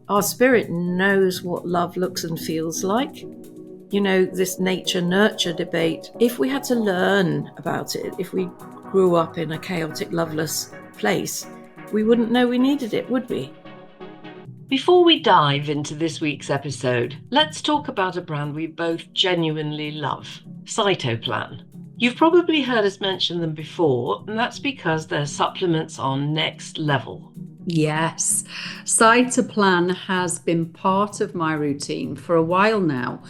Our spirit knows what love looks and feels like. You know, this nature-nurture debate, if we had to learn about it, if we grew up in a chaotic, loveless place, we wouldn't know we needed it, would we? Before we dive into this week's episode, let's talk about a brand we both genuinely love, Cytoplan. You've probably heard us mention them before, and that's because their supplements are next level. Yes, Cytoplan has been part of my routine for a while now.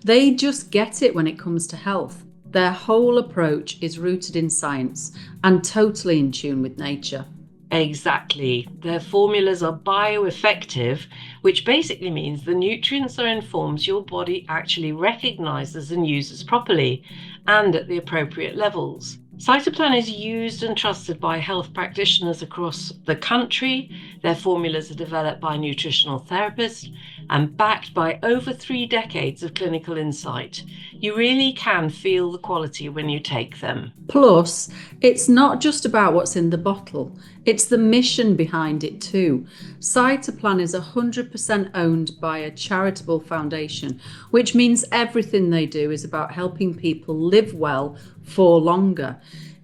They just get it when it comes to health. Their whole approach is rooted in science and totally in tune with nature. Exactly. Their formulas are bioeffective, which basically means the nutrients are in forms your body actually recognizes and uses properly and at the appropriate levels. Cytoplan is used and trusted by health practitioners across the country. Their formulas are developed by nutritional therapists and backed by over 3 decades of clinical insight. You really can feel the quality when you take them. Plus, it's not just about what's in the bottle, it's the mission behind it too. Cytoplan is 100% owned by a charitable foundation, which means everything they do is about helping people live well for longer.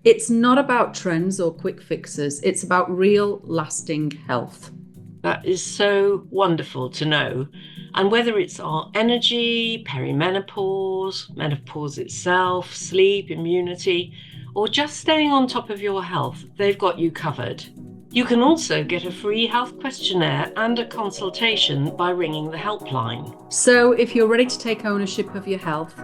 It's not about trends or quick fixes, it's about real, lasting health. That is so wonderful to know. And whether it's our energy, perimenopause, menopause itself, sleep, immunity, or just staying on top of your health, they've got you covered. You can also get a free health questionnaire and a consultation by ringing the helpline. So if you're ready to take ownership of your health,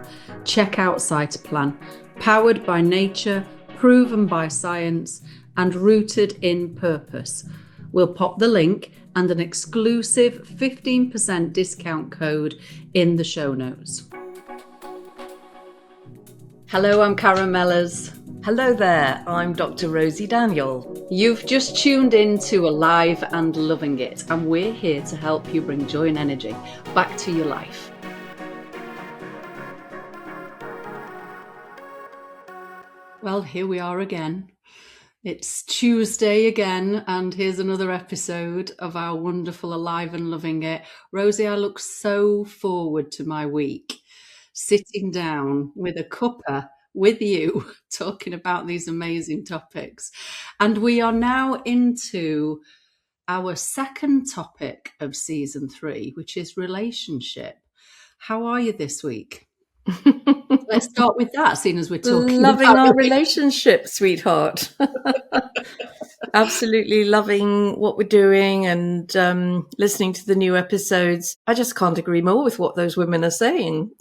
check out Cytoplan, powered by nature, proven by science, and rooted in purpose. We'll pop the link and an exclusive 15% discount code in the show notes. Hello, I'm Karen Mellers. Hello there, I'm Dr. Rosy Daniel. You've just tuned in to Alive and Loving It, and we're here to help you bring joy and energy back to your life. Well, here we are again. It's Tuesday again, and here's another episode of our wonderful Alive and Loving It. Rosie, I look so forward to my week, sitting down with a cuppa with you, talking about these amazing topics. And we are now into our second topic of season 3, which is relationship. How are you this week? Let's start with that, seeing as we're talking Loving about our relationship, sweetheart. Absolutely loving what we're doing and listening to the new episodes. I just can't agree more with what those women are saying.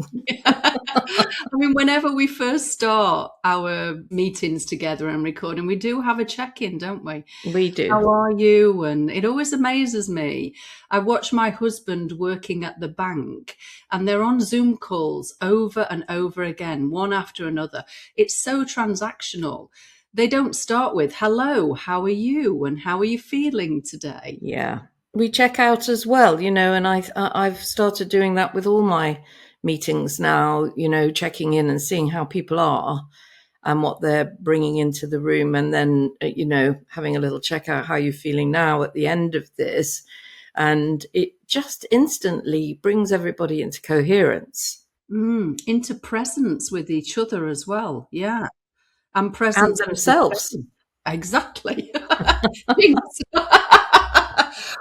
I mean, whenever we first start our meetings together and recording, we do have a check-in, don't we? We do. How are you? And it always amazes me. I watch my husband working at the bank and they're on Zoom calls over and over again, one after another. It's so transactional. They don't start with, hello, how are you? And how are you feeling today? Yeah. We check out as well, you know, and I've started doing that with all my meetings now, you know, checking in and seeing how people are and what they're bringing into the room. And then, you know, having a little check out how you're feeling now at the end of this. And it just instantly brings everybody into coherence. Into presence with each other as well. Yeah. And presence And themselves. Exactly.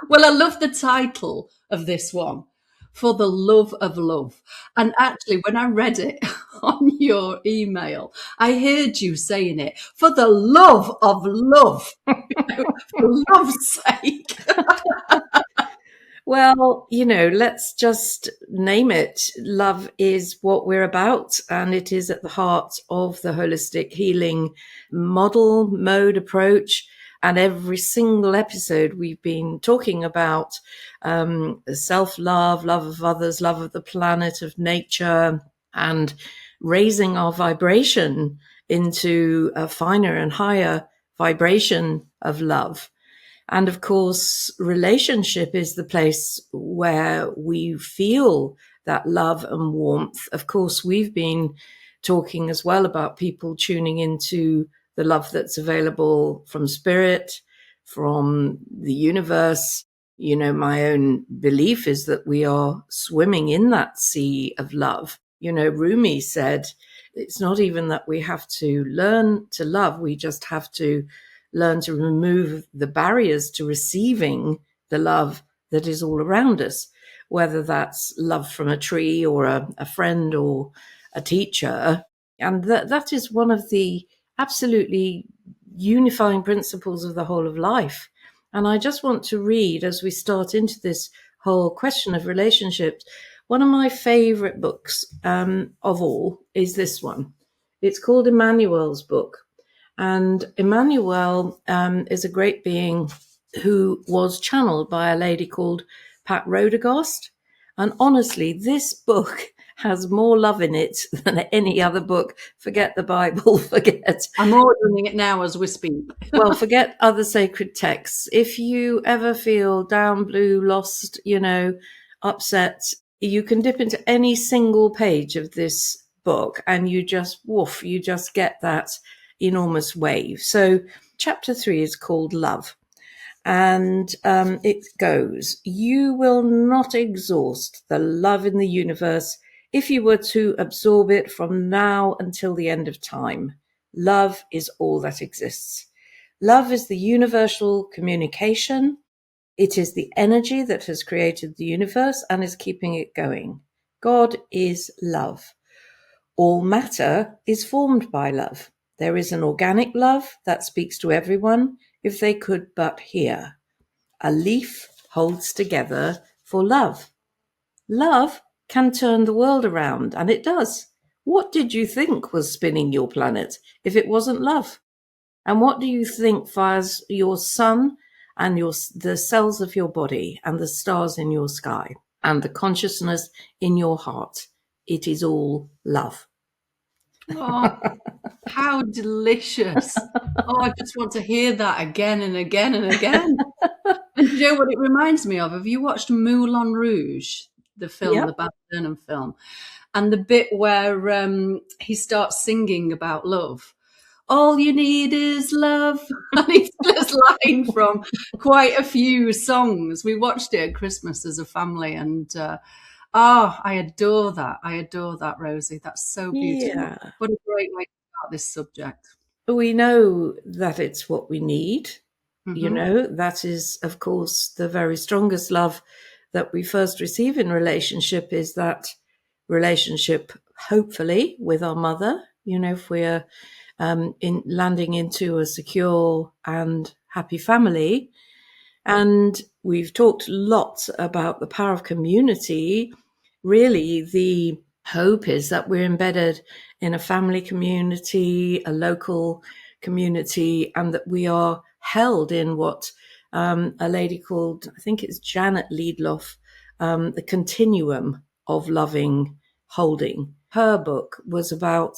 Well, I love the title of this one, For the Love of Love. And actually, when I read it on your email, I heard you saying it, for the love of love, for love's sake. Well, you know, let's just name it. Love is what we're about, and it is at the heart of the holistic healing model, mode, approach. And every single episode we've been talking about self-love, love of others, love of the planet, of nature, and raising our vibration into a finer and higher vibration of love. And of course, relationship is the place where we feel that love and warmth. Of course, we've been talking as well about people tuning into the love that's available from spirit, from the universe, You know, my own belief is that we are swimming in that sea of love. You know, Rumi said, it's not even that we have to learn to love, we just have to learn to remove the barriers to receiving the love that is all around us, whether that's love from a tree or a friend or a teacher. And that is one of the absolutely unifying principles of the whole of life. And I just want to read, as we start into this whole question of relationships, one of my favorite books of all is this one. It's called Emmanuel's book. And Emmanuel is a great being who was channeled by a lady called Pat Rodegost. And honestly, this book has more love in it than any other book. Forget the Bible, forget. I'm ordering it now as we speak. Well, forget other sacred texts. If you ever feel down, blue, lost, you know, upset, you can dip into any single page of this book and you just, woof, you just get that enormous wave. So chapter 3 is called Love. And it goes, you will not exhaust the love in the universe if you were to absorb it from now until the end of time. Love is all that exists. Love is the universal communication. It is the energy that has created the universe and is keeping it going. God is love. All matter is formed by love. There is an organic love that speaks to everyone if they could but hear. A leaf holds together for love. Love can turn the world around, and it does. What did you think was spinning your planet if it wasn't love? And what do you think fires your sun and the cells of your body and the stars in your sky and the consciousness in your heart? It is all love. Oh, how delicious. Oh, I just want to hear that again and again and again. And you know what it reminds me of? Have you watched Moulin Rouge, the film, Yep. the Baz Luhrmann film? And the bit where he starts singing about love. All you need is love. And it's this line from quite a few songs. We watched it at Christmas as a family, and I adore that. I adore that, Rosie. That's so beautiful. Yeah. What a great way to start this subject. We know that it's what we need. You Mhm. know, that is, of course, the very strongest love that we first receive in relationship is that relationship, hopefully, with our mother. You know, if we're in landing into a secure and happy family. And we've talked lots about the power of community. Really, the hope is that we're embedded in a family community, a local community, and that we are held in what a lady called, I think it's Janet Liedloff, the continuum of loving holding. Her book was about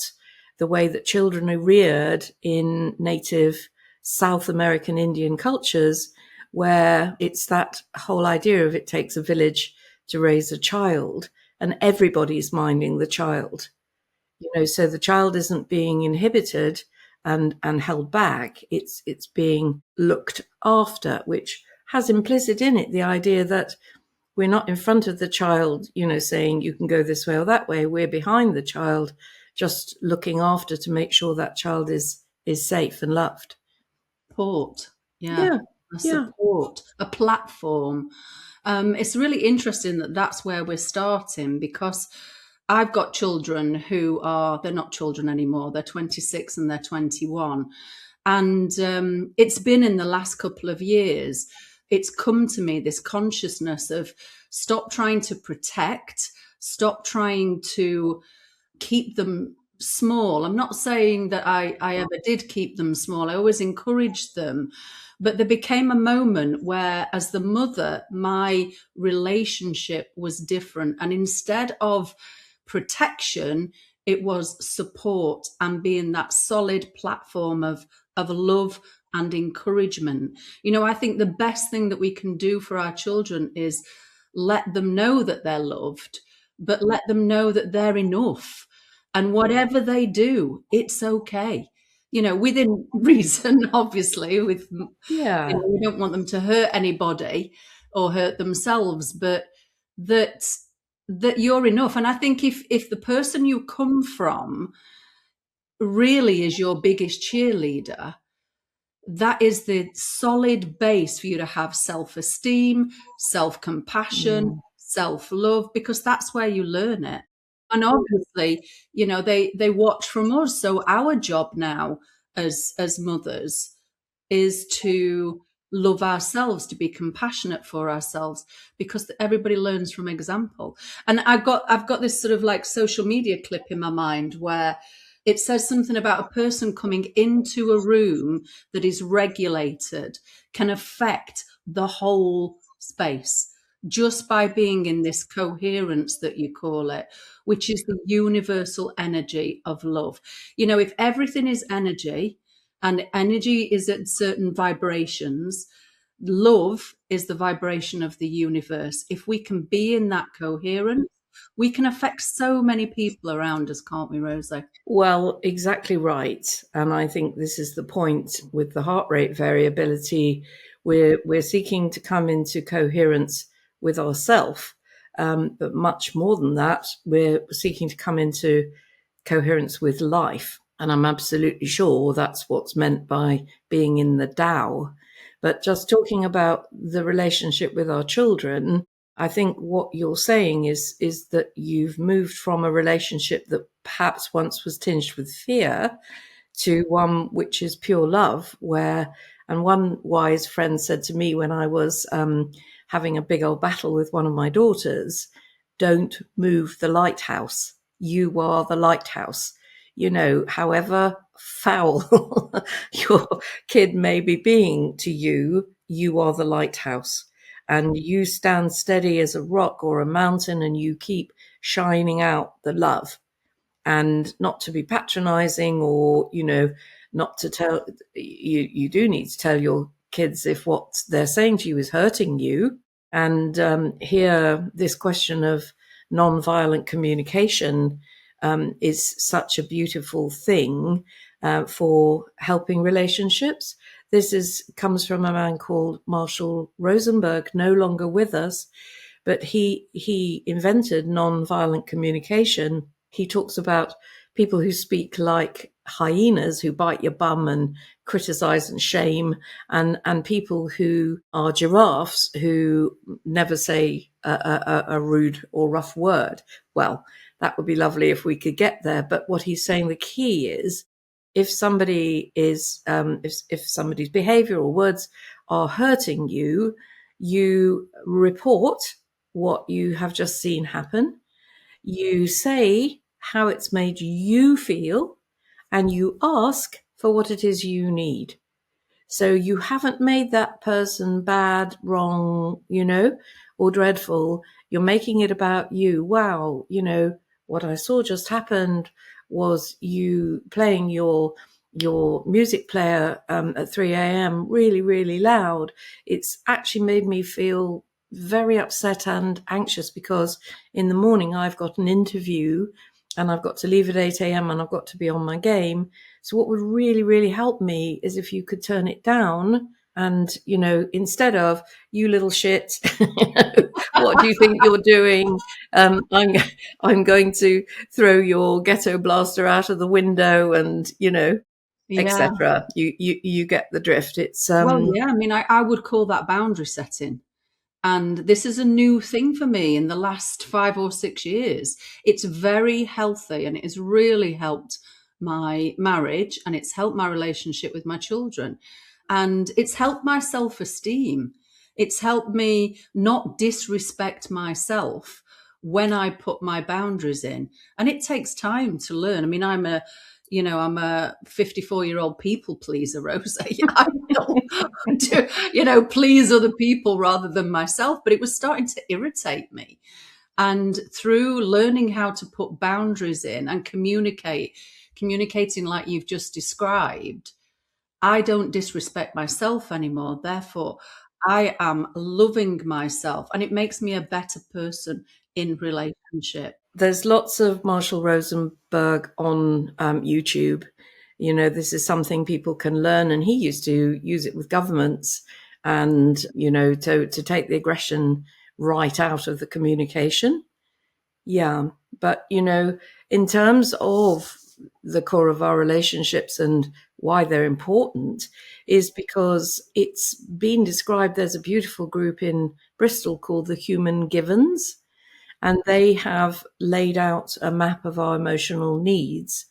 the way that children are reared in native South American Indian cultures, where it's that whole idea of it takes a village to raise a child and everybody's minding the child. You know, so the child isn't being inhibited and held back. It's being looked after, which has implicit in it the idea that we're not in front of the child, you know, saying you can go this way or that way. We're behind the child, just looking after to make sure that child is safe and loved. Support. Yeah. Yeah. A support, a platform. It's really interesting that that's where we're starting, because I've got children who they're not children anymore. They're 26 and they're 21. And it's been in the last couple of years, it's come to me, this consciousness of stop trying to protect, stop trying to keep them small. I'm not saying that I ever did keep them small. I always encouraged them. But there became a moment where, as the mother, my relationship was different. And instead of protection, it was support and being that solid platform of love and encouragement. You know, I think the best thing that we can do for our children is let them know that they're loved, but let them know that they're enough. And whatever they do, it's okay. You know, within reason, obviously, we don't want them to hurt anybody or hurt themselves, but that you're enough. And I think if the person you come from really is your biggest cheerleader, that is the solid base for you to have self-esteem, self-compassion, self-love, because that's where you learn it. And obviously, they watch from us. So our job now as mothers is to love ourselves, to be compassionate for ourselves, because everybody learns from example. And I've got this sort of like social media clip in my mind where it says something about a person coming into a room that is regulated can affect the whole space just by being in this coherence that you call it, which is the universal energy of love. If everything is energy, and energy is at certain vibrations, love is the vibration of the universe. If we can be in that coherence, we can affect so many people around us, can't we, Rosie? Well, exactly right. And I think this is the point with the heart rate variability. We're seeking to come into coherence with ourself, but much more than that, we're seeking to come into coherence with life. And I'm absolutely sure that's what's meant by being in the Tao. But just talking about the relationship with our children, I think what you're saying is that you've moved from a relationship that perhaps once was tinged with fear to one which is pure love, and one wise friend said to me when I was having a big old battle with one of my daughters, don't move the lighthouse. You are the lighthouse. However foul your kid may be being to you, you are the lighthouse. And you stand steady as a rock or a mountain, and you keep shining out the love. And not to be patronizing, or, not to tell, you do need to tell your kids if what they're saying to you is hurting you. And here, this question of non-violent communication is such a beautiful thing for helping relationships. This comes from a man called Marshall Rosenberg, no longer with us, but he invented non-violent communication. He talks about people who speak like hyenas, who bite your bum and criticize and shame, and people who are giraffes, who never say a rude or rough word. Well, that would be lovely if we could get there. But what he's saying, the key is, if somebody is, if somebody's behavior or words are hurting you, you report what you have just seen happen. You say how it's made you feel, and you ask for what it is you need. So you haven't made that person bad, wrong, or dreadful. You're making it about you. Wow, what I saw just happened was you playing your music player at 3 a.m. really, really loud. It's actually made me feel very upset and anxious, because in the morning I've got an interview and I've got to leave at 8 a.m. and I've got to be on my game. So what would really, really help me is if you could turn it down and, instead of, you little shit, what do you think you're doing? I'm going to throw your ghetto blaster out of the window and, etc. You get the drift. It's well, yeah, I mean, I would call that boundary setting. And this is a new thing for me in the last 5 or 6 years. It's very healthy, and it has really helped my marriage, and it's helped my relationship with my children. And it's helped my self-esteem. It's helped me not disrespect myself when I put my boundaries in. And it takes time to learn. I mean, I'm a 54-year-old people pleaser, Rosie. I to, please other people rather than myself. But it was starting to irritate me. And through learning how to put boundaries in and communicating like you've just described, I don't disrespect myself anymore. Therefore, I am loving myself, and it makes me a better person in relationship. There's lots of Marshall Rosenberg on YouTube. This is something people can learn, and he used to use it with governments. and, to take the aggression right out of the communication. Yeah. But, in terms of the core of our relationships and why they're important is because it's been described. There's a beautiful group in Bristol called the Human Givens, and they have laid out a map of our emotional needs.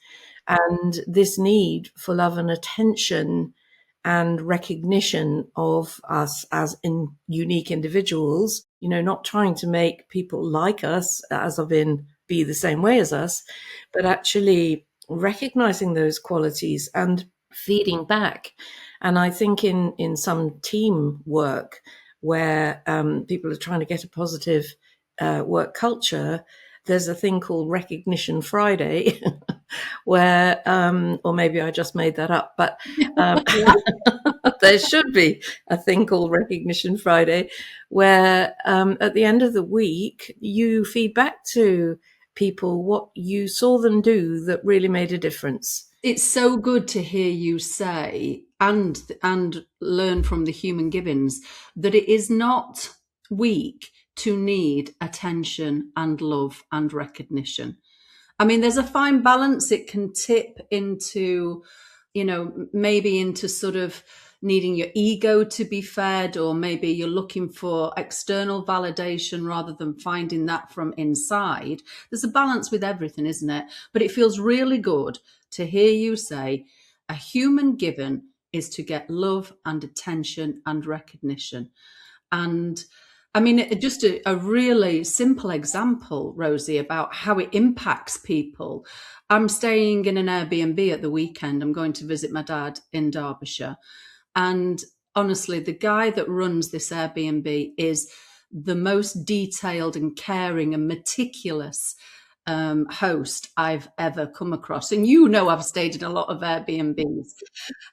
And this need for love and attention and recognition of us as unique individuals, not trying to make people like us, as in be the same way as us, but actually recognizing those qualities and feeding back. And I think in some team work where people are trying to get a positive work culture, there's a thing called Recognition Friday, where, or maybe I just made that up, but there should be a thing called Recognition Friday, where at the end of the week, you feed back to people what you saw them do that really made a difference. It's so good to hear you say and learn from the Human Givens that it is not weak to need attention and love and recognition. I mean, there's a fine balance. It can tip into, maybe into sort of needing your ego to be fed, or maybe you're looking for external validation rather than finding that from inside. There's a balance with everything, isn't it? But it feels really good to hear you say a human given is to get love and attention and recognition. And I mean, just a really simple example, Rosie, about how it impacts people. I'm staying in an Airbnb at the weekend. I'm going to visit my dad in Derbyshire. And honestly, the guy that runs this Airbnb is the most detailed and caring and meticulous host I've ever come across. And I've stayed in a lot of Airbnbs.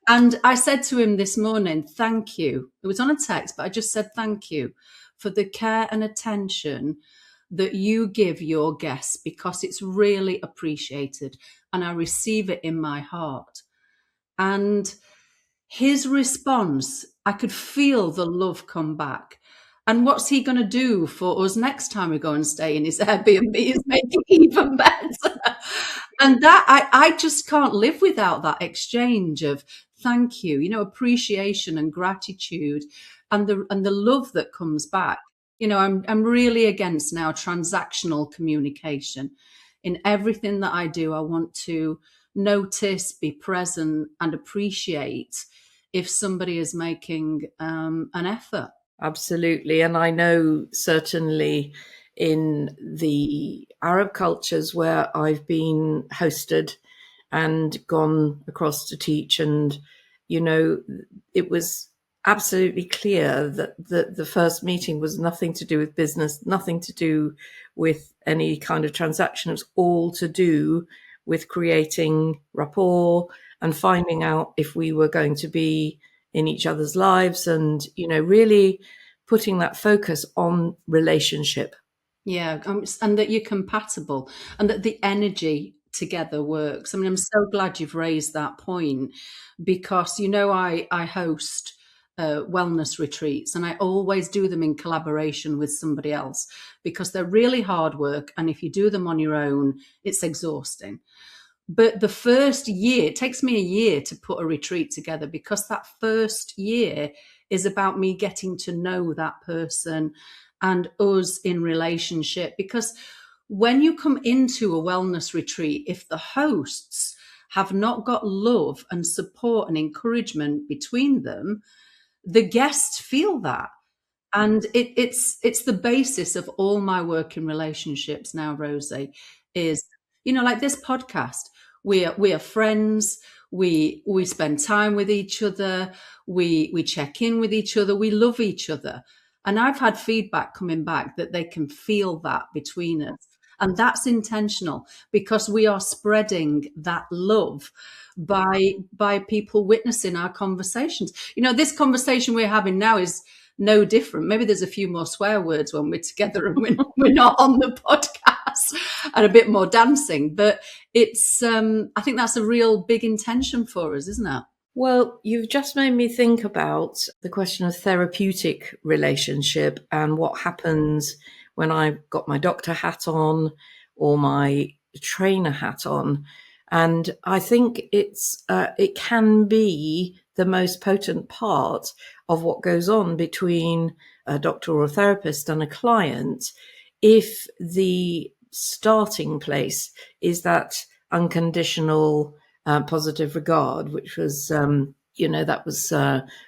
And I said to him this morning, thank you. It was on a text, but I just said thank you for the care and attention that you give your guests, because it's really appreciated and I receive it in my heart. And his response, I could feel the love come back. And what's he going to do for us next time we go and stay in his Airbnb is make it even better. And that I just can't live without that exchange of thank you, appreciation and gratitude and the love that comes back. I'm really against now transactional communication. In everything that I do, I want to notice, be present and appreciate if somebody is making an effort. Absolutely. And I know certainly in the Arab cultures where I've been hosted and gone across to teach, and, it was absolutely clear that the first meeting was nothing to do with business, nothing to do with any kind of transaction. It was all to do with creating rapport and finding out if we were going to be in each other's lives, and, really putting that focus on relationship. Yeah, and that you're compatible and that the energy together works. I mean, I'm so glad you've raised that point, because, I host wellness retreats, and I always do them in collaboration with somebody else, because they're really hard work. And if you do them on your own, it's exhausting. But the first year, it takes me a year to put a retreat together, because that first year is about me getting to know that person and us in relationship. Because when you come into a wellness retreat, if the hosts have not got love and support and encouragement between them, the guests feel that. And it's the basis of all my work in relationships now, Rosie, is, like this podcast. We are friends. We spend time with each other. We check in with each other. We love each other. And I've had feedback coming back that they can feel that between us. And that's intentional, because we are spreading that love by people witnessing our conversations. This conversation we're having now is no different. Maybe there's a few more swear words when we're together and we're not on the podcast, and a bit more dancing. But it's, I think that's a real big intention for us, isn't it? Well, you've just made me think about the question of therapeutic relationship and what happens when I've got my doctor hat on or my trainer hat on. And I think it can be the most potent part of what goes on between a doctor or a therapist and a client if the starting place is that unconditional positive regard, which was, that was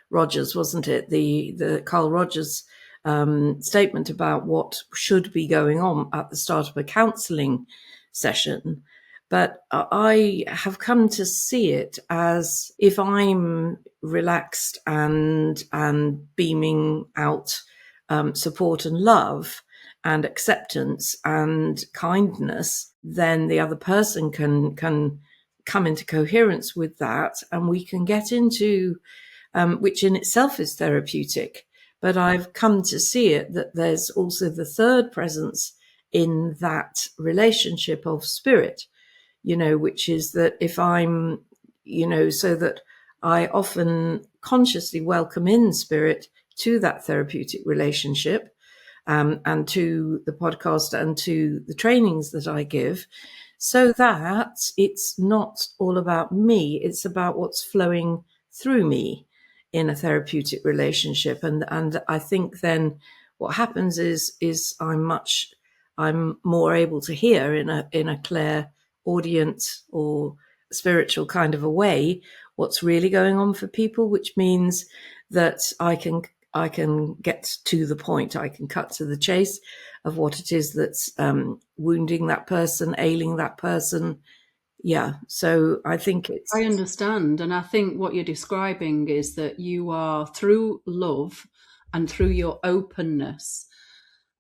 Rogers, wasn't it? The Carl Rogers statement about what should be going on at the start of a counselling session. But I have come to see it as if I'm relaxed and beaming out support and love and acceptance and kindness, then the other person can come into coherence with that, and we can get into which in itself is therapeutic. But I've come to see it that there's also the third presence in that relationship of spirit, which is that if I'm, so that I often consciously welcome in spirit to that therapeutic relationship, and to the podcast and to the trainings that I give, so that it's not all about me, it's about what's flowing through me in a therapeutic relationship. And I think then what happens is I'm more able to hear in a clairaudient or spiritual kind of a way what's really going on for people, which means that I can get to the point, I can cut to the chase of what it is that's wounding that person, ailing that person. Yeah, so I think I understand. And I think what you're describing is that you are, through love and through your openness,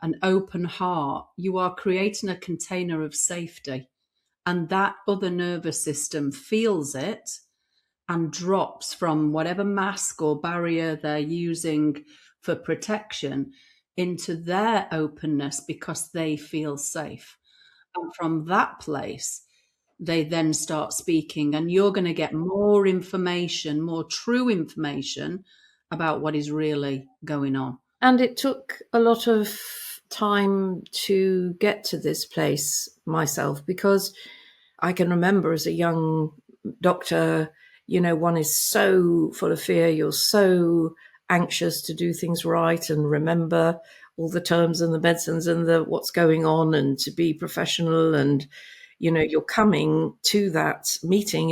an open heart, you are creating a container of safety. And that other nervous system feels it and drops from whatever mask or barrier they're using for protection into their openness because they feel safe. And from that place, they then start speaking, and you're going to get more information, more true information about what is really going on. And it took a lot of time to get to this place myself, because I can remember as a young doctor, one is so full of fear, you're so anxious to do things right and remember all the terms and the medicines and the what's going on and to be professional, and you're coming to that meeting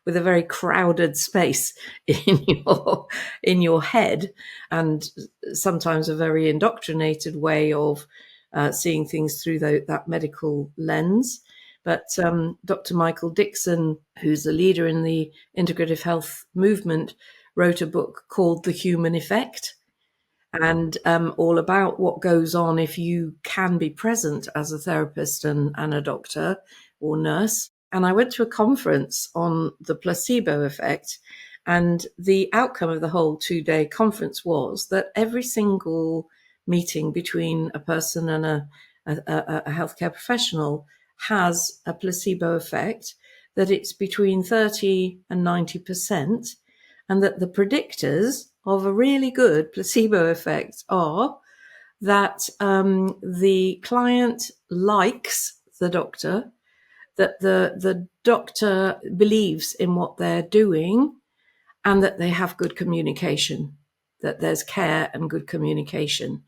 with a very crowded space in your head, and sometimes a very indoctrinated way of seeing things through that medical lens. But Dr. Michael Dixon, who's a leader in the integrative health movement, wrote a book called The Human Effect, and all about what goes on if you can be present as a therapist and a doctor or nurse. And I went to a conference on the placebo effect, and the outcome of the whole 2-day conference was that every single meeting between a person and a healthcare professional has a placebo effect, that it's between 30 and 90%, and that the predictors of a really good placebo effect are that the client likes the doctor, that the doctor believes in what they're doing, and that they have good communication, that there's care and good communication.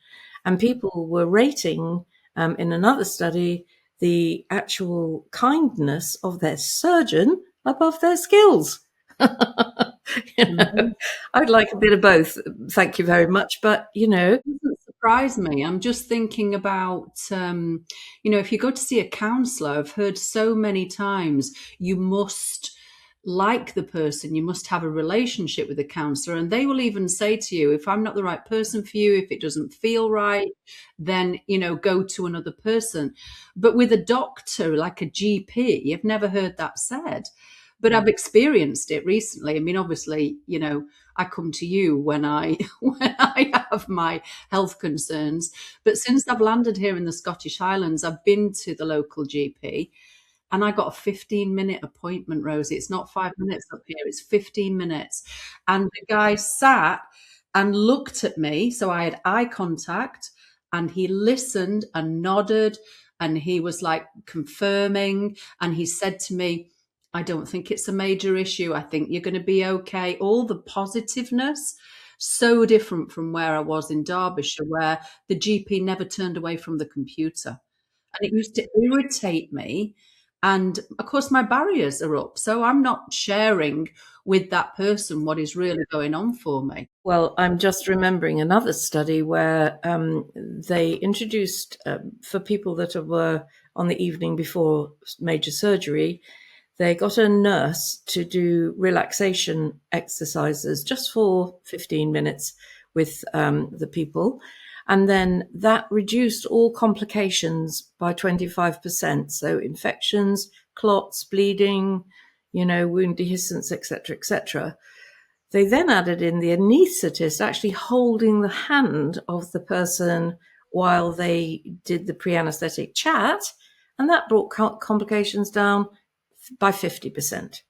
And people were rating in another study the actual kindness of their surgeon above their skills. I'd like a bit of both. Thank you very much. But, It doesn't surprise me. I'm just thinking about, if you go to see a counsellor, I've heard so many times, you must like the person, you must have a relationship with the counsellor. And they will even say to you, if I'm not the right person for you, if it doesn't feel right, then, go to another person. But with a doctor, like a GP, I've never heard that said. But I've experienced it recently. I mean, obviously, I come to you when I have my health concerns. But since I've landed here in the Scottish Highlands, I've been to the local GP, And I got a 15-minute appointment, Rosie. It's not 5 minutes up here, it's 15 minutes. And the guy sat and looked at me. So I had eye contact, and he listened and nodded, and he was like confirming. And he said to me, I don't think it's a major issue. I think you're going to be okay. All the positiveness, so different from where I was in Derbyshire, where the GP never turned away from the computer. And it used to irritate me. And of course, my barriers are up. So I'm not sharing with that person what is really going on for me. Well, I'm just remembering another study where they introduced, for people that were on the evening before major surgery, they got a nurse to do relaxation exercises just for 15 minutes with the people. And then that reduced all complications by 25%. So infections, clots, bleeding, wound dehiscence, etc., etc. They then added in the anaesthetist actually holding the hand of the person while they did the pre-anesthetic chat, and that brought complications down by 50%.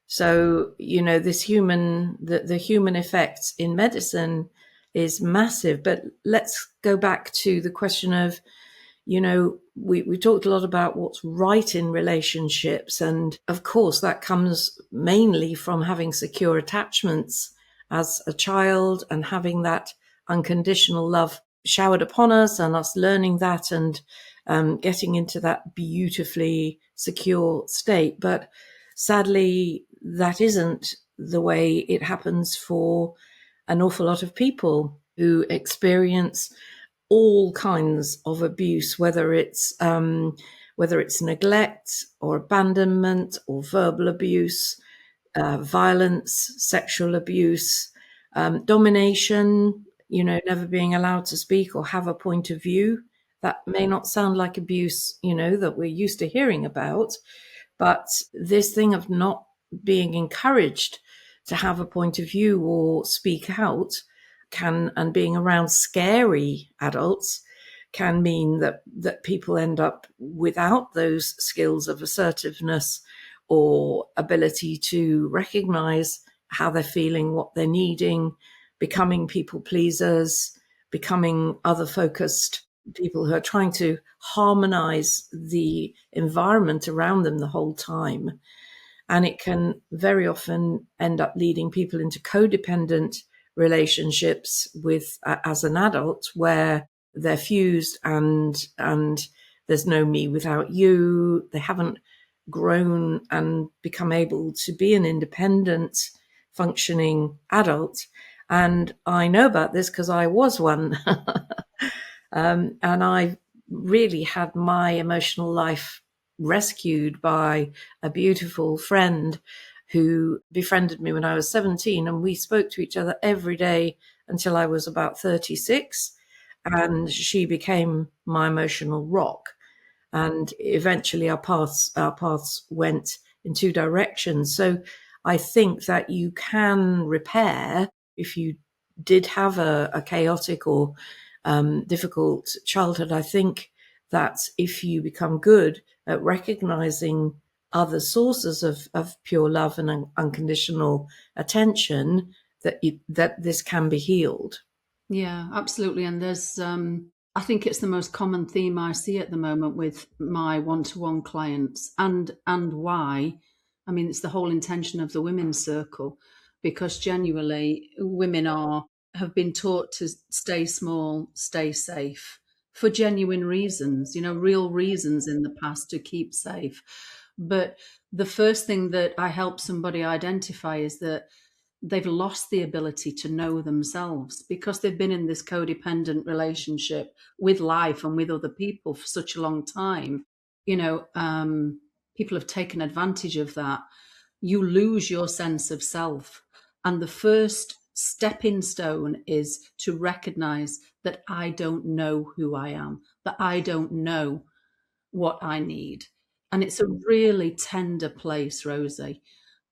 So, this the human effect in medicine is massive. But let's go back to the question of, we talked a lot about what's right in relationships. And of course, that comes mainly from having secure attachments as a child and having that unconditional love showered upon us, and us learning that and getting into that beautifully secure state. But sadly, that isn't the way it happens for an awful lot of people who experience all kinds of abuse, whether it's neglect or abandonment or verbal abuse, violence, sexual abuse, domination, never being allowed to speak or have a point of view. That may not sound like abuse, that we're used to hearing about, but this thing of not being encouraged to have a point of view or speak out and being around scary adults can mean that people end up without those skills of assertiveness or ability to recognize how they're feeling, what they're needing, becoming people pleasers, becoming other focused people who are trying to harmonize the environment around them the whole time. And it can very often end up leading people into codependent relationships as an adult, where they're fused and there's no me without you. They haven't grown and become able to be an independent, functioning adult. And I know about this because I was one. And I really had my emotional life rescued by a beautiful friend who befriended me when I was 17, and we spoke to each other every day until I was about 36, and she became my emotional rock. And eventually our paths went in two directions. So I think that you can repair, if you did have a chaotic or difficult childhood. I think that if you become good at recognizing other sources of pure love and unconditional attention, that this can be healed. Yeah, absolutely. And there's, I think it's the most common theme I see at the moment with my one-to-one clients, and why. I mean, it's the whole intention of the women's circle, because genuinely women have been taught to stay small, stay safe for genuine reasons, real reasons in the past to keep safe. But the first thing that I help somebody identify is that they've lost the ability to know themselves, because they've been in this codependent relationship with life and with other people for such a long time. People have taken advantage of that. You lose your sense of self. And the first stepping stone is to recognize that I don't know who I am, that I don't know what I need. And it's a really tender place, Rosie.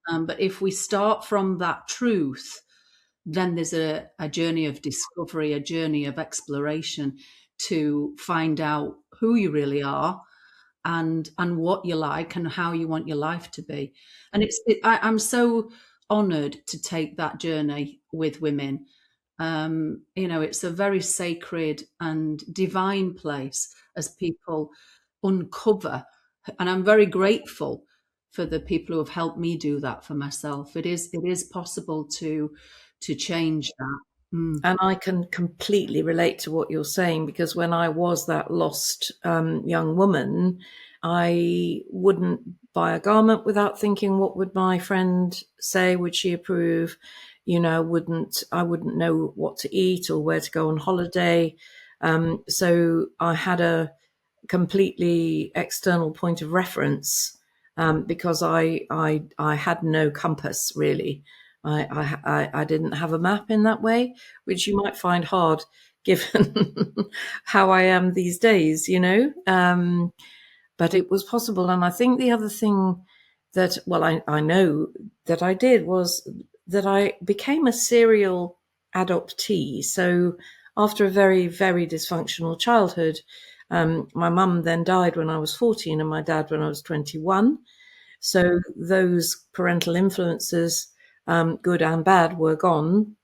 But if we start from that truth, then there's a journey of discovery, a journey of exploration to find out who you really are, and what you like and how you want your life to be. And I'm so honored to take that journey with women. It's a very sacred and divine place as people uncover. And I'm very grateful for the people who have helped me do that for myself. It is possible to change that. And I can completely relate to what you're saying, because when I was that lost young woman, I wouldn't buy a garment without thinking, what would my friend say? Would she approve? I wouldn't know what to eat or where to go on holiday. So I had a completely external point of reference, because I had no compass really. I didn't have a map in that way, which you might find hard given how I am these days, but it was possible. And I think the other thing that, I know that I did was that I became a serial adoptee. So after a very, very dysfunctional childhood, my mum then died when I was 14 and my dad when I was 21. So those parental influences, good and bad, were gone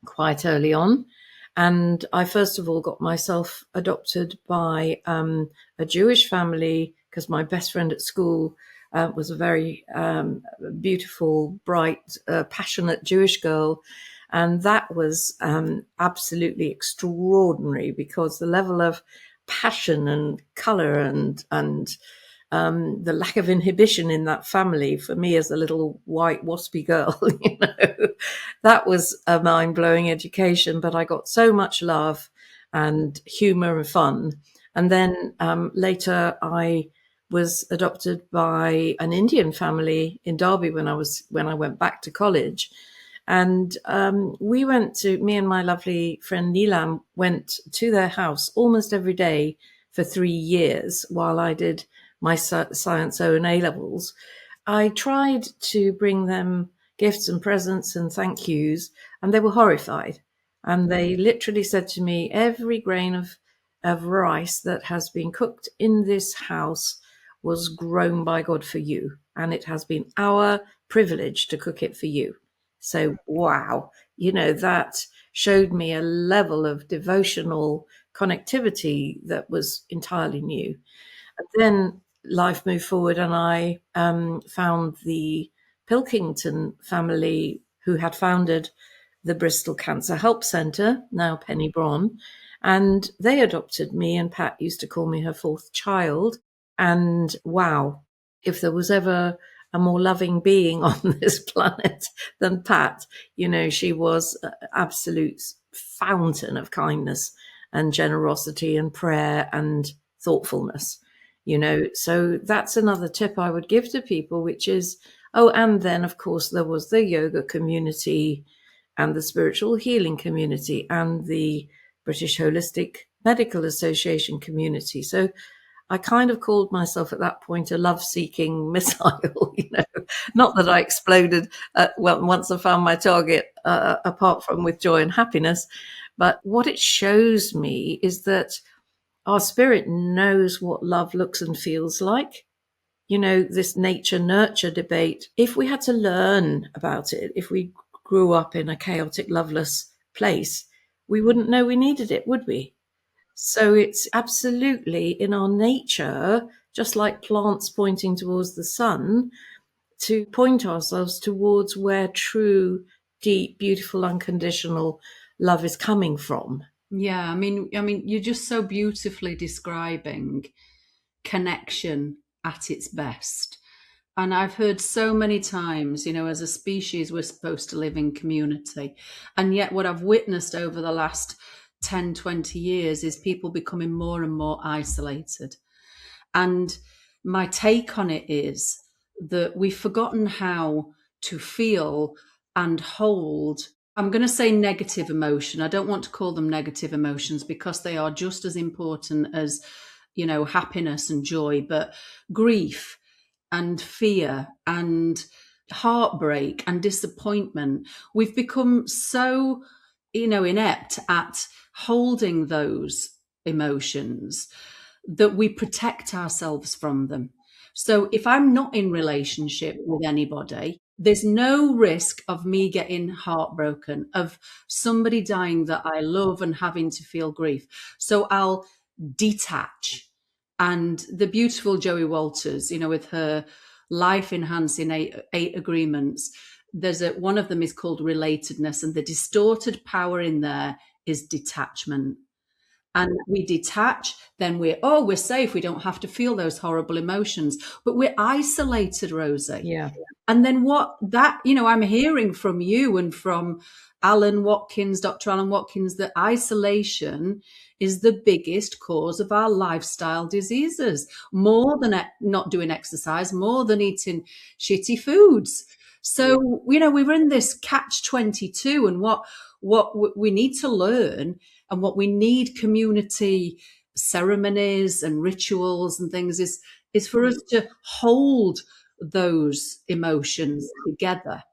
quite early on. And I first of all got myself adopted by a Jewish family, because my best friend at school was a very beautiful, bright, passionate Jewish girl. And that was absolutely extraordinary, because the level of passion and color and the lack of inhibition in that family, for me as a little white waspy girl, that was a mind-blowing education. But I got so much love and humor and fun. And then later I was adopted by an Indian family in Derby when I went back to college. And me and my lovely friend Neelam went to their house almost every day for 3 years while I did my Science O and A levels. I tried to bring them gifts and presents and thank yous, and they were horrified. And they literally said to me, every grain of rice that has been cooked in this house was grown by God for you, and it has been our privilege to cook it for you. So, wow, that showed me a level of devotional connectivity that was entirely new. And then life moved forward, and I found the Pilkington family, who had founded the Bristol Cancer Help Centre, now Penny Bron, and they adopted me, and Pat used to call me her fourth child. And wow, if there was ever a more loving being on this planet than Pat, she was an absolute fountain of kindness and generosity and prayer and thoughtfulness. So that's another tip I would give to people, which is, and then of course there was the yoga community and the spiritual healing community and the British Holistic Medical Association community. So I kind of called myself at that point a love-seeking missile, not that I exploded once I found my target, apart from with joy and happiness. But what it shows me is that our spirit knows what love looks and feels like. This nature-nurture debate, if we had to learn about it, if we grew up in a chaotic, loveless place, we wouldn't know we needed it, would we? So it's absolutely in our nature, just like plants pointing towards the sun, to point ourselves towards where true, deep, beautiful, unconditional love is coming from. Yeah, I mean, you're just so beautifully describing connection at its best. And I've heard so many times, as a species, we're supposed to live in community. And yet what I've witnessed over the last 10, 20 years is people becoming more and more isolated. And my take on it is that we've forgotten how to feel and hold, I'm going to say negative emotion. I don't want to call them negative emotions, because they are just as important as, happiness and joy, but grief and fear and heartbreak and disappointment. We've become so, inept at holding those emotions that we protect ourselves from them. So if I'm not in relationship with anybody, there's no risk of me getting heartbroken, of somebody dying that I love and having to feel grief. So I'll detach. And the beautiful Joey Walters, with her life enhancing eight agreements, there's one of them is called relatedness, and the distorted power in there is detachment. And we detach, then we're safe. We don't have to feel those horrible emotions, but we're isolated, Rosie. Yeah. And then I'm hearing from you and from Dr. Alan Watkins, that isolation is the biggest cause of our lifestyle diseases, more than not doing exercise, more than eating shitty foods. So, we're in this catch-22, and what we need to learn, and what we need community ceremonies and rituals and things is for us to hold those emotions together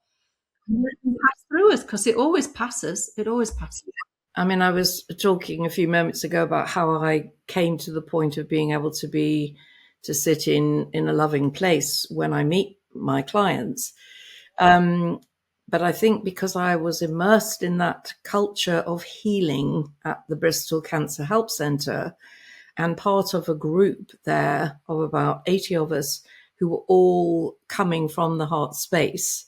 and let them pass through us, because it always passes. I mean, I was talking a few moments ago about how I came to the point of being able to sit in a loving place when I meet my clients. But I think because I was immersed in that culture of healing at the Bristol Cancer Help Centre, and part of a group there of about 80 of us who were all coming from the heart space.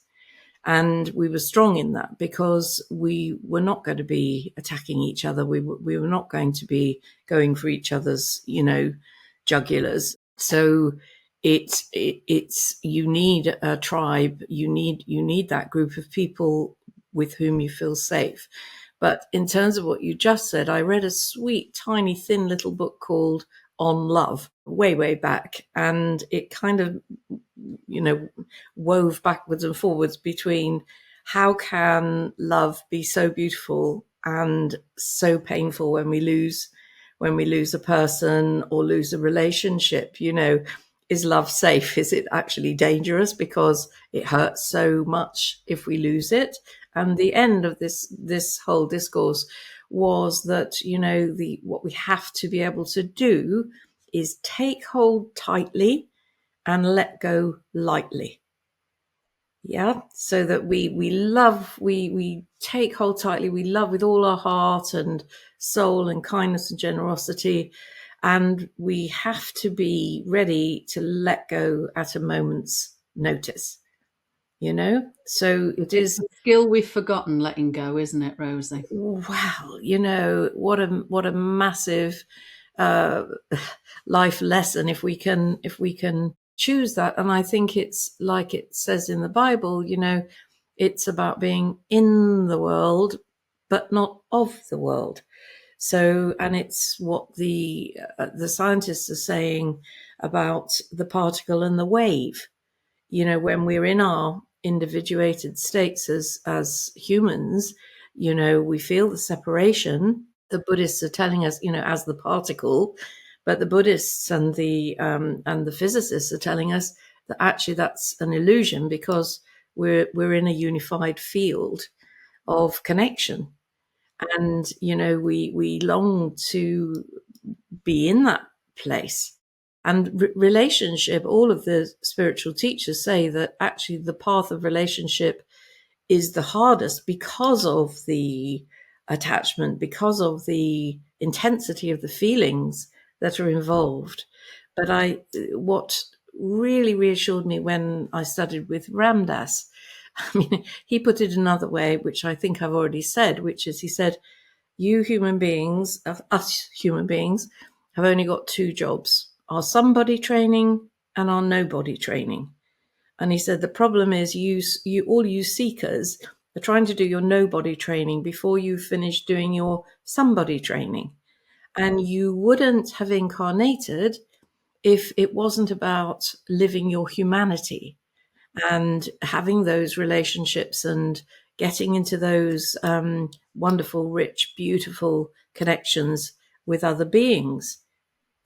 And we were strong in that because we were not going to be attacking each other. We were not going to be going for each other's, jugulars. So it's you need a tribe. You need that group of people with whom you feel safe. But in terms of what you just said, I read a sweet, tiny, thin little book called On Love way back, and it kind of wove backwards and forwards between how can love be so beautiful and so painful when we lose a person or lose a relationship. Is love safe? Is it actually dangerous because it hurts so much if we lose it? And the end of this whole discourse was that what we have to be able to do is take hold tightly and let go lightly. Yeah. So that we love, we take hold tightly, we love with all our heart and soul and kindness and generosity. And we have to be ready to let go at a moment's notice, So it is a skill we've forgotten, letting go, isn't it, Rosie? Wow. What a massive life lesson if we can choose that. And I think it's like it says in the Bible, it's about being in the world, but not of the world. So, and it's what the scientists are saying about the particle and the wave. When we're in our individuated states as humans, we feel the separation. The Buddhists are telling us, as the particle, but the Buddhists and the physicists are telling us that actually that's an illusion, because we're in a unified field of connection. And, we long to be in that place. And relationship, all of the spiritual teachers say that actually the path of relationship is the hardest because of the attachment, because of the intensity of the feelings that are involved. But what really reassured me when I studied with Ram Dass, I mean, he put it another way, which I think I've already said, which is he said, you human beings, us human beings, have only got two jobs, our somebody training and our nobody training. And he said, the problem is all you seekers are trying to do your nobody training before you finish doing your somebody training. And you wouldn't have incarnated if it wasn't about living your humanity and having those relationships and getting into those wonderful, rich, beautiful connections with other beings,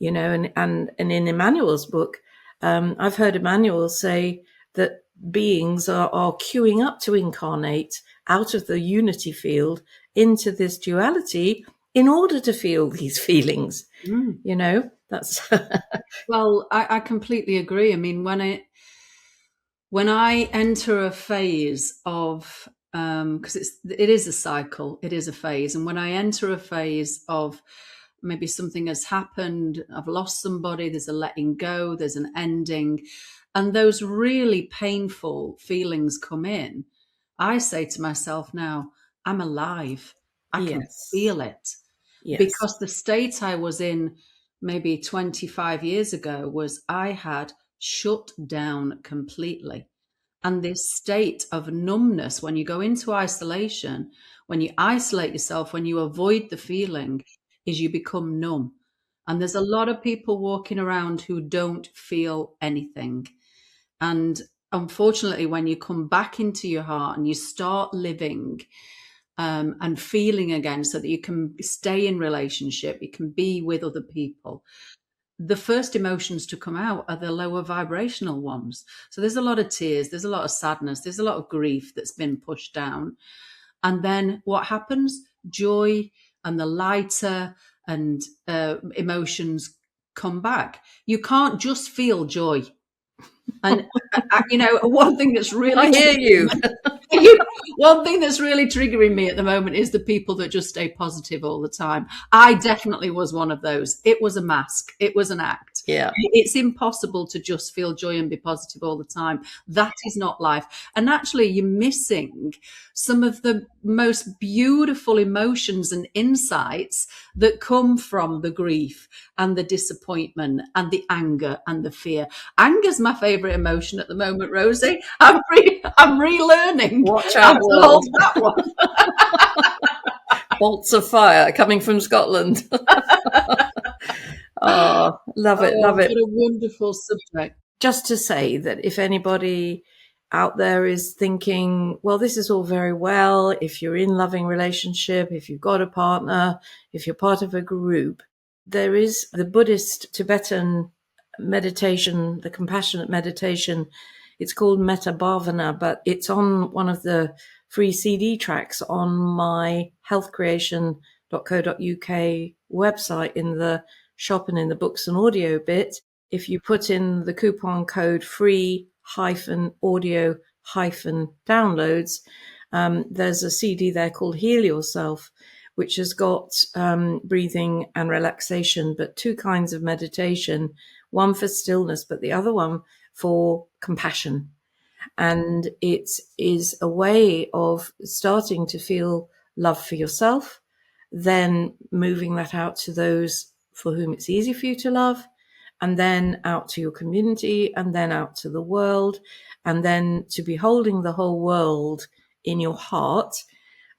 and in Emmanuel's book, I've heard Emmanuel say that beings are queuing up to incarnate out of the unity field into this duality in order to feel these feelings, That's Well, I completely agree. I mean, when I enter a phase of, because it is a cycle, it is a phase, and when I enter a phase of maybe something has happened, I've lost somebody, there's a letting go, there's an ending, and those really painful feelings come in, I say to myself now, I'm alive. I can yes, feel it. yes, Because the state I was in maybe 25 years ago was I had shut down completely. And this state of numbness, when you go into isolation, when you isolate yourself, when you avoid the feeling, is you become numb. And there's a lot of people walking around who don't feel anything. And unfortunately, when you come back into your heart and you start living and feeling again so that you can stay in relationship, you can be with other people, the first emotions to come out are the lower vibrational ones. So there's a lot of tears, there's a lot of sadness, there's a lot of grief that's been pushed down. And then what happens? Joy and the lighter and emotions come back. You can't just feel joy. And one thing that's really I hear you. one thing that's really triggering me at the moment is the people that just stay positive all the time. I definitely was one of those. It was a mask. It was an act. Yeah. It's impossible to just feel joy and be positive all the time. That is not life. And actually, you're missing some of the most beautiful emotions and insights that come from the grief and the disappointment and the anger and the fear. Anger's my favorite emotion at the moment, Rosie. I'm relearning. Watch out, hold world. that one. Bolts of fire coming from Scotland. Oh, love it, love it. What a wonderful subject. Just to say that if anybody out there is thinking, well, this is all very well, if you're in loving relationship, if you've got a partner, if you're part of a group, there is the Buddhist Tibetan meditation, the compassionate meditation. It's called Metta Bhavana, but it's on one of the free CD tracks on my healthcreation.co.uk website in the shop and in the books and audio bit. If you put in the coupon code free-audio-downloads, there's a CD there called Heal Yourself, which has got breathing and relaxation, but two kinds of meditation, one for stillness, but the other one for compassion. And it is a way of starting to feel love for yourself, then moving that out to those for whom it's easy for you to love, and then out to your community, and then out to the world, and then to be holding the whole world in your heart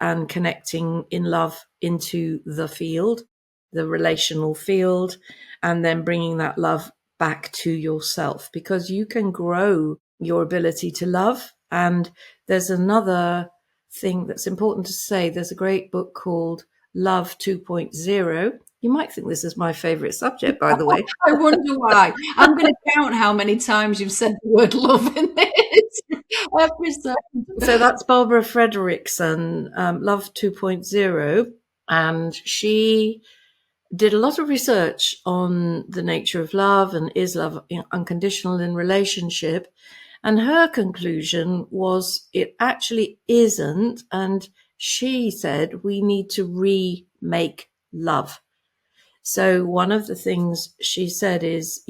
and connecting in love into the field, the relational field, and then bringing that love back to yourself, because you can grow your ability to love. And there's another thing that's important to say. There's a great book called Love 2.0. You might think this is my favorite subject, by the way. I wonder why. I'm going to count how many times you've said the word love in this episode. So that's Barbara Fredrickson, Love 2.0. And she did a lot of research on the nature of love and is love unconditional in relationship. And her conclusion was it actually isn't. And she said we need to remake love. So one of the things she said is,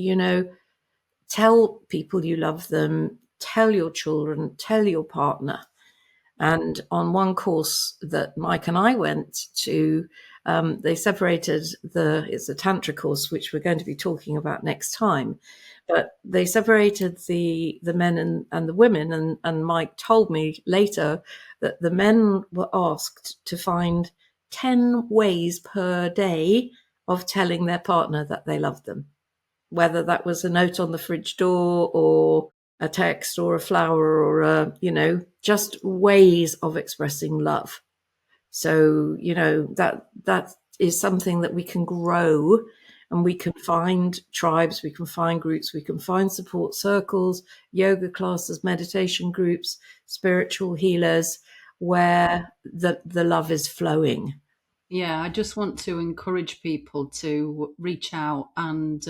tell people you love them, tell your children, tell your partner. And on one course that Mike and I went to, they separated it's a Tantra course, which we're going to be talking about next time. But they separated the men and the women. And Mike told me later that the men were asked to find 10 ways per day of telling their partner that they loved them, whether that was a note on the fridge door or a text or a flower or just ways of expressing love. So, that is something that we can grow, and we can find tribes, we can find groups, we can find support circles, yoga classes, meditation groups, spiritual healers, where the love is flowing. Yeah, I just want to encourage people to reach out and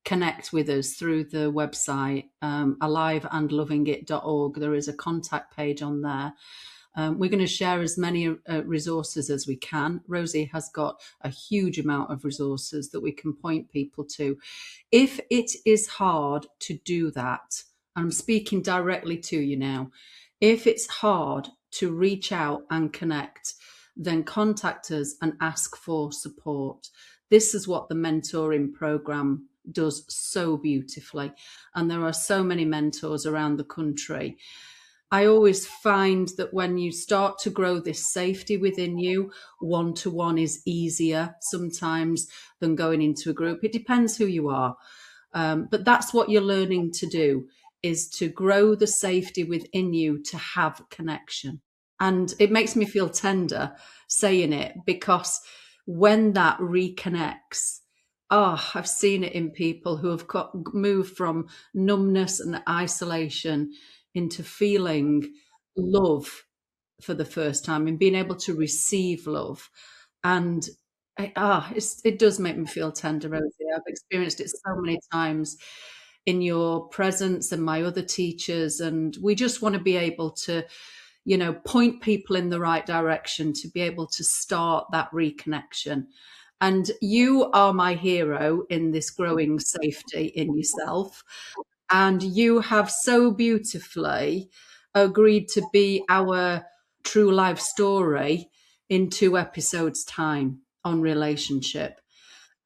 connect with us through the website, aliveandlovingit.org. There is a contact page on there. We're going to share as many resources as we can. Rosie has got a huge amount of resources that we can point people to. If it is hard to do that, I'm speaking directly to you now, if it's hard to reach out and connect, then contact us and ask for support. This is what the mentoring program does so beautifully. And there are so many mentors around the country. I always find that when you start to grow this safety within you, one-to-one is easier sometimes than going into a group. It depends who you are. But that's what you're learning to do, is to grow the safety within you to have connection. And it makes me feel tender saying it, because when that reconnects, I've seen it in people who have moved from numbness and isolation into feeling love for the first time and being able to receive love. And it does make me feel tender, Rosie. I've experienced it so many times in your presence and my other teachers. And we just want to be able to, point people in the right direction to be able to start that reconnection. And you are my hero in this growing safety in yourself. And you have so beautifully agreed to be our true life story in 2 episodes' time on relationship.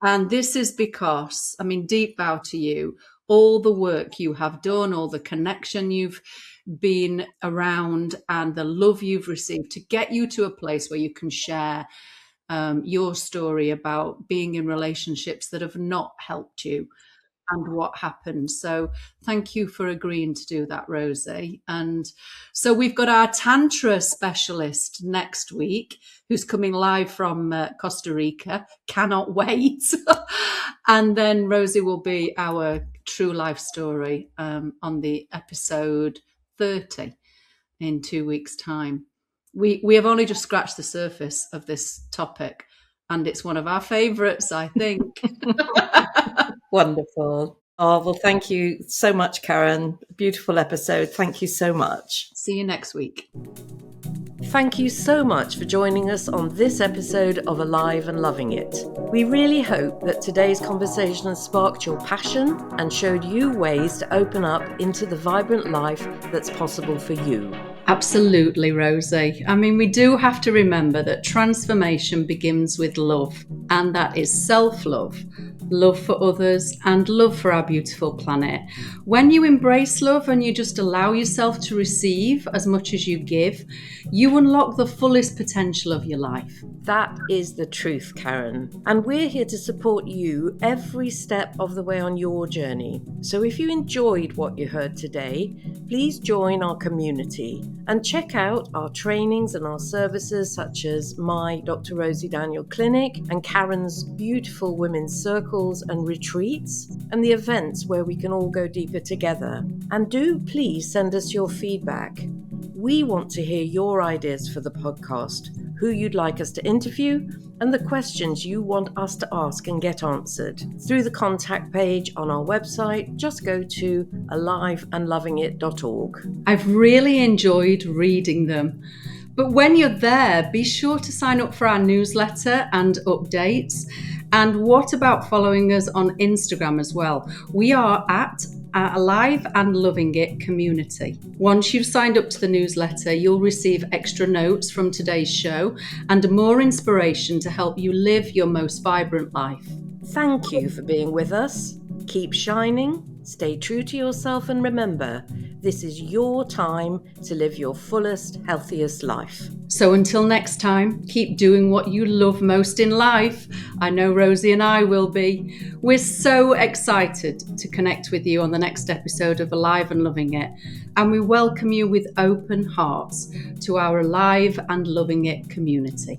And this is because, deep bow to you, all the work you have done, all the connection you've been around, and the love you've received to get you to a place where you can share your story about being in relationships that have not helped you and what happened. So thank you for agreeing to do that, Rosie. And so we've got our Tantra specialist next week, who's coming live from Costa Rica. Cannot wait. And then Rosie will be our true life story on the episode 30 in 2 weeks' time. We have only just scratched the surface of this topic, and it's one of our favourites, I think. Wonderful. Oh, well, thank you so much, Karen. Beautiful episode. Thank you so much. See you next week. Thank you so much for joining us on this episode of Alive and Loving It. We really hope that today's conversation has sparked your passion and showed you ways to open up into the vibrant life that's possible for you. Absolutely, Rosie. We do have to remember that transformation begins with love, and that is self-love, love for others, and love for our beautiful planet. When you embrace love and you just allow yourself to receive as much as you give, you unlock the fullest potential of your life. That is the truth, Karen. And we're here to support you every step of the way on your journey. So if you enjoyed what you heard today, please join our community and check out our trainings and our services, such as my Dr. Rosy Daniel clinic and Karen's beautiful women's circles and retreats, and the events where we can all go deeper together. And do please send us your feedback. We want to hear your ideas for the podcast, who you'd like us to interview, and the questions you want us to ask and get answered. Through the contact page on our website, just go to aliveandlovingit.org. I've really enjoyed reading them. But when you're there, be sure to sign up for our newsletter and updates. And what about following us on Instagram as well? We are at Alive and Loving It Community. Once you've signed up to the newsletter, you'll receive extra notes from today's show and more inspiration to help you live your most vibrant life. Thank you for being with us. Keep shining, stay true to yourself, and remember, this is your time to live your fullest, healthiest life. So until next time, keep doing what you love most in life. I know Rosie and I will be. We're so excited to connect with you on the next episode of Alive and Loving It. And we welcome you with open hearts to our Alive and Loving It community.